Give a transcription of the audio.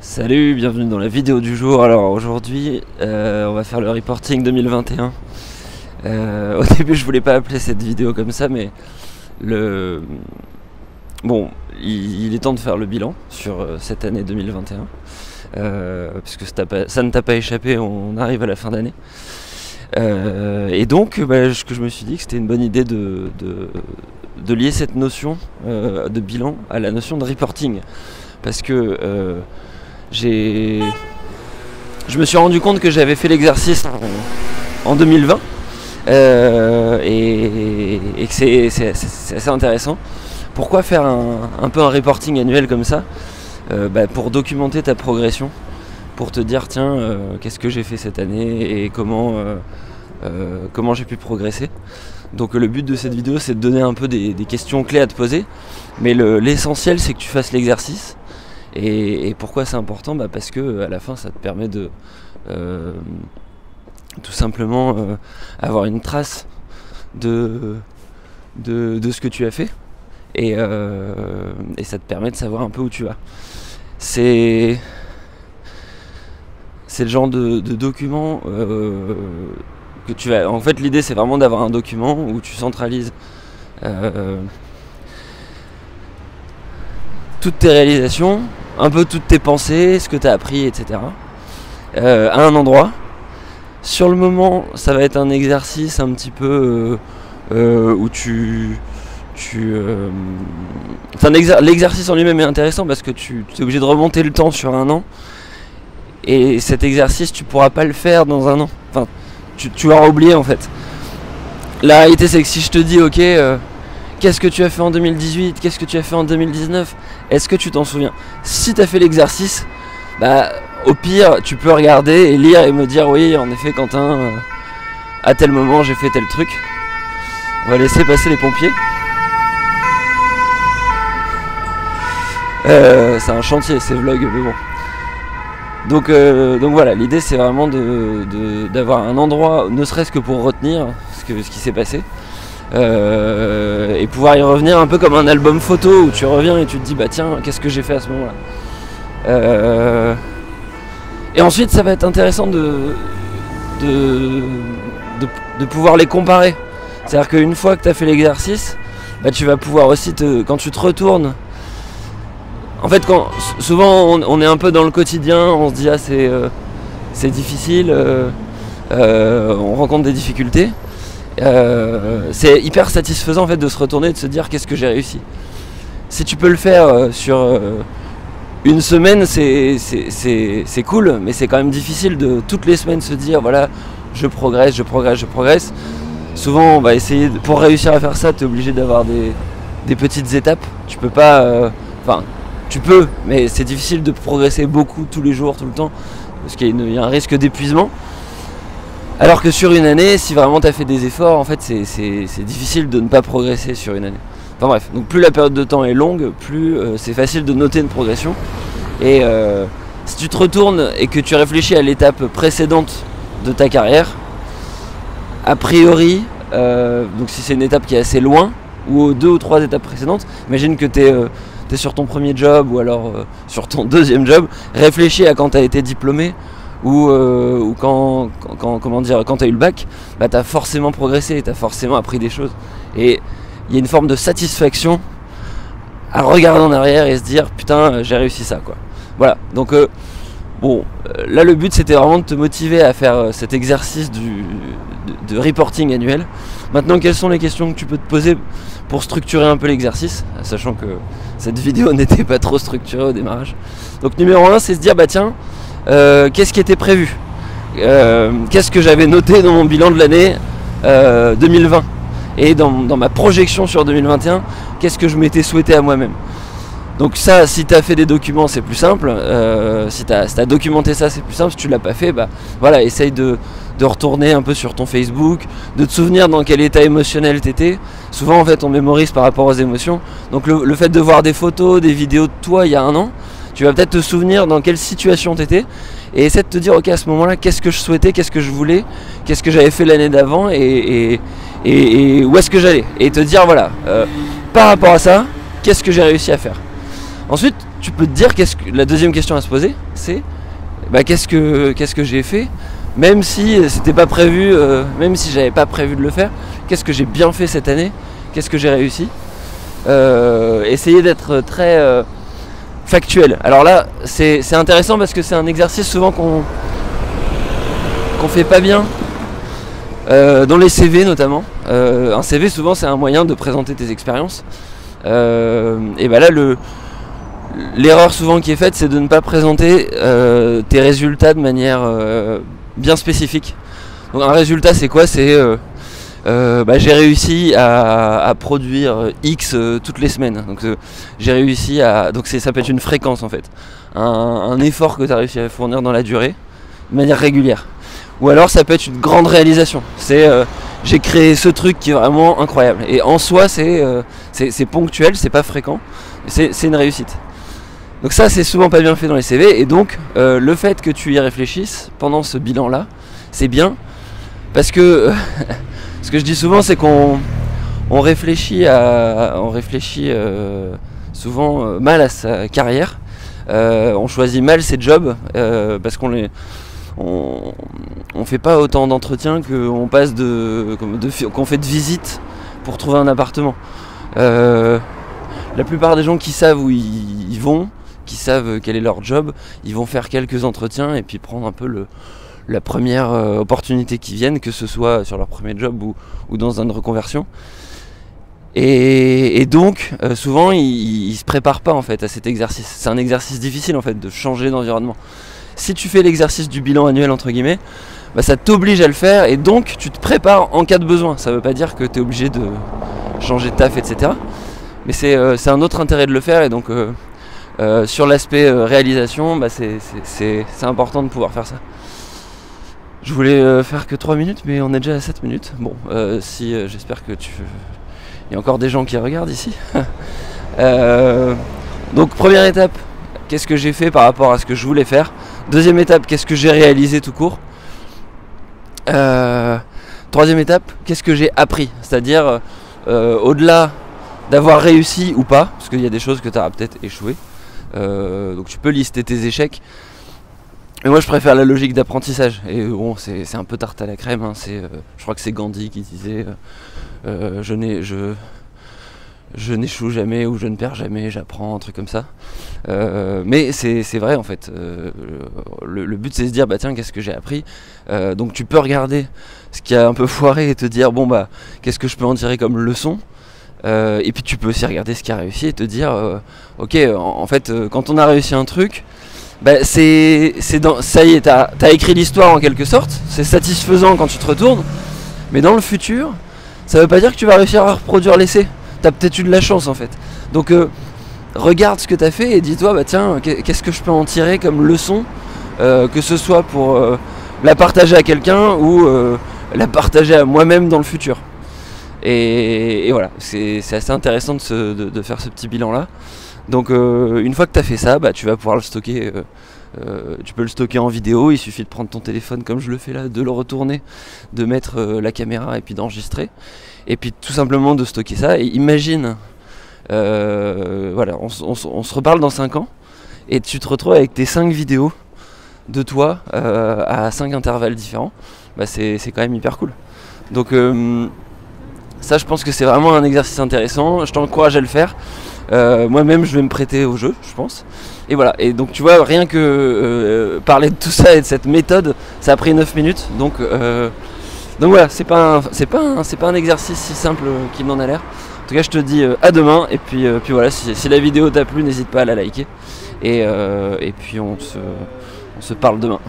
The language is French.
Salut, bienvenue dans la vidéo du jour. Alors aujourd'hui on va faire le reporting 2021. Au début je voulais pas appeler cette vidéo comme ça, mais bon, il est temps de faire le bilan sur cette année 2021, puisque ça ne t'a pas échappé, on arrive à la fin d'année. Et donc je me suis dit que c'était une bonne idée de lier cette notion de bilan à la notion de reporting, parce que je me suis rendu compte que j'avais fait l'exercice en 2020 et que c'est assez intéressant. Pourquoi faire un peu un reporting annuel comme ça? Pour documenter ta progression, pour te dire tiens, qu'est-ce que j'ai fait cette année et comment j'ai pu progresser. Donc le but de cette vidéo, c'est de donner un peu des questions clés à te poser, mais l'essentiel c'est que tu fasses l'exercice. Et pourquoi c'est important? Parce que à la fin ça te permet de tout simplement avoir une trace de ce que tu as fait, et ça te permet de savoir un peu où tu vas. C'est le genre de document que tu vas... En fait l'idée c'est vraiment d'avoir un document où tu centralises toutes tes réalisations, un peu toutes tes pensées, ce que tu as appris, etc. À un endroit. Sur le moment, ça va être un exercice un petit peu où l'exercice en lui-même est intéressant parce que tu es obligé de remonter le temps sur un an. Et cet exercice, tu pourras pas le faire dans un an. Enfin, tu l'auras oublié en fait. La réalité, c'est que si je te dis, ok, qu'est-ce que tu as fait en 2018, qu'est-ce que tu as fait en 2019, est-ce que tu t'en souviens? Si tu as fait l'exercice, au pire, tu peux regarder et lire et me dire oui, en effet, Quentin, à tel moment, j'ai fait tel truc. On va laisser passer les pompiers. C'est un chantier, ces vlogs, mais bon. Donc voilà, l'idée c'est vraiment d'avoir un endroit, ne serait-ce que pour retenir ce qui s'est passé, et pouvoir y revenir un peu comme un album photo où tu reviens et tu te dis tiens, qu'est-ce que j'ai fait à ce moment-là. Et ensuite ça va être intéressant de pouvoir les comparer. C'est-à-dire qu'une fois que tu as fait l'exercice, tu vas pouvoir aussi quand tu te retournes. En fait, souvent on est un peu dans le quotidien, on se dit c'est difficile, on rencontre des difficultés. C'est hyper satisfaisant en fait de se retourner et de se dire qu'est-ce que j'ai réussi. Si tu peux le faire sur une semaine, c'est cool, mais c'est quand même difficile de toutes les semaines se dire voilà, je progresse. Souvent on va essayer, pour réussir à faire ça, tu es obligé d'avoir des petites étapes. Tu peux pas... tu peux, mais c'est difficile de progresser beaucoup tous les jours, tout le temps, parce qu'il y a un risque d'épuisement. Alors que sur une année, si vraiment tu as fait des efforts, en fait c'est difficile de ne pas progresser sur une année. Enfin bref, donc plus la période de temps est longue, plus c'est facile de noter une progression. Et si tu te retournes et que tu réfléchis à l'étape précédente de ta carrière, a priori, donc si c'est une étape qui est assez loin, ou aux 2 ou 3 étapes précédentes, imagine que tu es sur ton premier job ou alors sur ton deuxième job, réfléchis à quand tu as été diplômé ou quand tu as eu le bac, tu as forcément progressé, tu as forcément appris des choses. Et il y a une forme de satisfaction à regarder en arrière et se dire putain, j'ai réussi ça quoi. Voilà, donc là le but c'était vraiment de te motiver à faire cet exercice de reporting annuel. Maintenant, quelles sont les questions que tu peux te poser pour structurer un peu l'exercice, sachant que cette vidéo n'était pas trop structurée au démarrage. Donc numéro 1, c'est se dire tiens, qu'est-ce qui était prévu, qu'est-ce que j'avais noté dans mon bilan de l'année 2020 et dans ma projection sur 2021, qu'est-ce que je m'étais souhaité à moi-même. Donc ça, si tu as fait des documents, c'est plus simple. Si tu as documenté ça, c'est plus simple. Si tu l'as pas fait, voilà, essaye de retourner un peu sur ton Facebook, de te souvenir dans quel état émotionnel tu étais. Souvent, en fait, on mémorise par rapport aux émotions. Donc le fait de voir des photos, des vidéos de toi il y a un an, tu vas peut-être te souvenir dans quelle situation tu étais et essaie de te dire, ok, à ce moment-là, qu'est-ce que je souhaitais, qu'est-ce que je voulais, qu'est-ce que j'avais fait l'année d'avant et où est-ce que j'allais. Et te dire, voilà, par rapport à ça, qu'est-ce que j'ai réussi à faire. Ensuite, tu peux te dire, la deuxième question à se poser, c'est qu'est-ce que j'ai fait, même si c'était pas prévu, même si j'avais pas prévu de le faire, qu'est-ce que j'ai bien fait cette année, qu'est-ce que j'ai réussi. Essayer d'être très factuel. Alors là, c'est intéressant parce que c'est un exercice souvent qu'on fait pas bien, dans les CV notamment. Un CV, souvent, c'est un moyen de présenter tes expériences. Et là, l'erreur souvent qui est faite, c'est de ne pas présenter tes résultats de manière bien spécifique. Donc un résultat, c'est quoi? C'est j'ai réussi à produire X toutes les semaines. Donc j'ai réussi à... Donc ça peut être une fréquence en fait. Un effort que tu as réussi à fournir dans la durée, de manière régulière. Ou alors ça peut être une grande réalisation. C'est j'ai créé ce truc qui est vraiment incroyable. Et en soi c'est ponctuel, c'est pas fréquent. C'est une réussite. Donc ça c'est souvent pas bien fait dans les CV. Et donc le fait que tu y réfléchisses pendant ce bilan là, c'est bien. Parce que ce que je dis souvent, c'est qu'on réfléchit souvent mal à sa carrière. On choisit mal ses jobs parce qu'on fait pas autant d'entretiens qu'on passe qu'on fait de visites pour trouver un appartement. La plupart des gens qui savent où ils vont, qui savent quel est leur job, ils vont faire quelques entretiens et puis prendre un peu la première opportunité qui vienne, que ce soit sur leur premier job ou dans une reconversion. Et donc souvent ils se préparent pas en fait à cet exercice. C'est un exercice difficile en fait de changer d'environnement. Si tu fais l'exercice du bilan annuel entre guillemets, ça t'oblige à le faire et donc tu te prépares en cas de besoin. Ça veut pas dire que tu es obligé de changer de taf, etc. Mais c'est un autre intérêt de le faire. Et donc sur l'aspect réalisation, c'est important de pouvoir faire ça. Je voulais faire que 3 minutes, mais on est déjà à 7 minutes. Bon, j'espère que il y a encore des gens qui regardent ici. Donc première étape, qu'est-ce que j'ai fait par rapport à ce que je voulais faire. Deuxième étape, qu'est-ce que j'ai réalisé tout court. Troisième étape, qu'est-ce que j'ai appris. C'est-à-dire, au-delà d'avoir réussi ou pas, parce qu'il y a des choses que tu auras peut-être échoué. Donc tu peux lister tes échecs. Mais moi je préfère la logique d'apprentissage. Et bon, c'est un peu tarte à la crème, hein. Je crois que c'est Gandhi qui disait je n'échoue jamais ou je ne perds jamais, j'apprends, un truc comme ça. Mais c'est vrai en fait. Le but c'est de se dire tiens, qu'est-ce que j'ai appris. Donc tu peux regarder ce qui a un peu foiré et te dire qu'est-ce que je peux en tirer comme leçon. Et puis tu peux aussi regarder ce qui a réussi et te dire ok, en fait quand on a réussi un truc, ça y est, t'as écrit l'histoire en quelque sorte, c'est satisfaisant quand tu te retournes, mais dans le futur, ça veut pas dire que tu vas réussir à reproduire l'essai. T'as peut-être eu de la chance en fait. Donc regarde ce que t'as fait et dis-toi tiens, qu'est-ce que je peux en tirer comme leçon, que ce soit pour la partager à quelqu'un ou la partager à moi-même dans le futur. Et voilà, c'est assez intéressant de faire ce petit bilan là. Donc une fois que tu as fait ça, tu vas pouvoir le stocker. Tu peux le stocker en vidéo, il suffit de prendre ton téléphone comme je le fais là, de le retourner, de mettre la caméra et puis d'enregistrer. Et puis tout simplement de stocker ça. Et imagine, on se reparle dans 5 ans et tu te retrouves avec tes 5 vidéos de toi à 5 intervalles différents. C'est quand même hyper cool. Donc ça je pense que c'est vraiment un exercice intéressant, je t'encourage à le faire. Moi-même je vais me prêter au jeu, je pense. Et voilà, et donc tu vois, rien que parler de tout ça et de cette méthode, ça a pris 9 minutes. Donc voilà, c'est pas un exercice si simple qu'il n'en a l'air. En tout cas je te dis à demain. Et puis voilà, si la vidéo t'a plu, n'hésite pas à la liker. Et puis on se parle demain.